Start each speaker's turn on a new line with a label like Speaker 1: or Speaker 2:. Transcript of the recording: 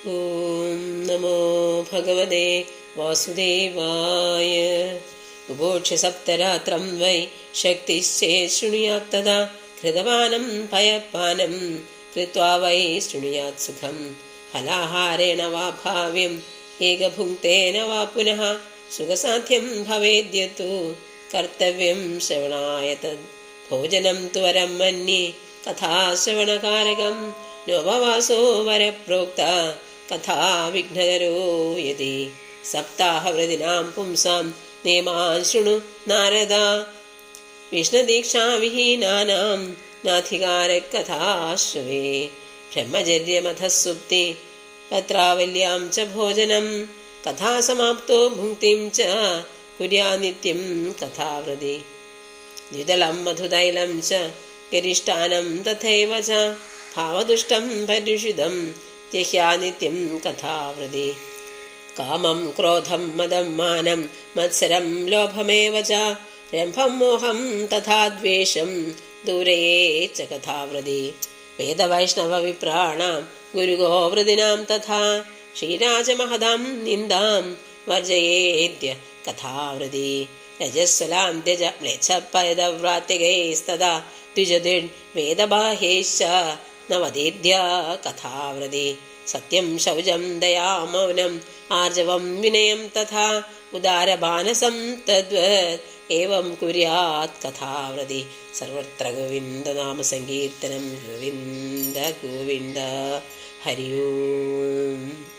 Speaker 1: ഓം നമോ ഭഗവതേ വാസുദേവായ. ഉപോക്ഷ്യ സപ്തരാത്രം വൈ ശക്തിശ്ചേ ശൃണുയാത് തഥാ ഘൃതപാനം പയപ്പാനം കൃത്വാ വൈ ശൃണുയാത് സുഖം. ഫലാഹാരേണ വാ ഭാവ്യം ഏകഭുക്തേന വാ പുനഃ സുഖസാധ്യം ഭവേദ്യതു കർത്തവ്യം ശ്രവണായ തദ്. ഭോജനം തു വരം മന്യേ കഥാശ്രവണകാരകം നോപവാസോ വരപ്രോക്ത കഥാ വിഘ്നകരോ യതി. സപ്താഹവ്രതിനാം പുംസാം നിയമാൻ ശൃണു നാരദ. വിഷ്ണുദീക്ഷാവിഹീനാനാം നാധികാരകഥാശ്രവേ. ബ്രഹ്മചര്യമധഃസുപ്തി പത്രാവല്യാം ച ഭോജനം കഥാസമാപ്തോ ഭുക്തിം ച കുര്യാ നിത്യം കഥാവൃതി. ദ്വിദളം മധുതൈലം ച ഗരിഷ്ഠാനം തഥൈവ ച ഭാവദുഷ്ടം പര്യുഷിതം ത്യഹ്യാ നിത്യം കഥാവൃതി. കാമം ക്രോധം മദം മാനം മത്സരം ലോഭമേവ ച രംഭം മോഹം തഥാ ദ്വേഷം ദൂരയേച്ച കഥാവൃതി. വേദവൈഷ്ണവ വിപ്രാണാം ഗുരുഗോവൃതിനാം തഥാ ക്ഷീരാജമഹതാം നിന്ദാം വർജയേദ്യ കഥാവൃതി. രജസ്വലാം ത്യജ മ്ലേച്ഛപദവ്രാത്യകൈസ്തദാ ദ്വിജദിൻ വേദബാഹ്യൈശ്ച നവദേദ്യ കഥാവൃതി. സത്യം ശൗചം ദയാ മൗനം ആർജവം വിനയം തഥാ ഉദാരമാനസം തദ്വത് ഏവം കുര്യാത് കഥാവൃതി. സർവത്ര ഗോവിന്ദനാമ സങ്കീർത്തനം. ഗോവിന്ദ ഗോവിന്ദ. ഹരി ഓം.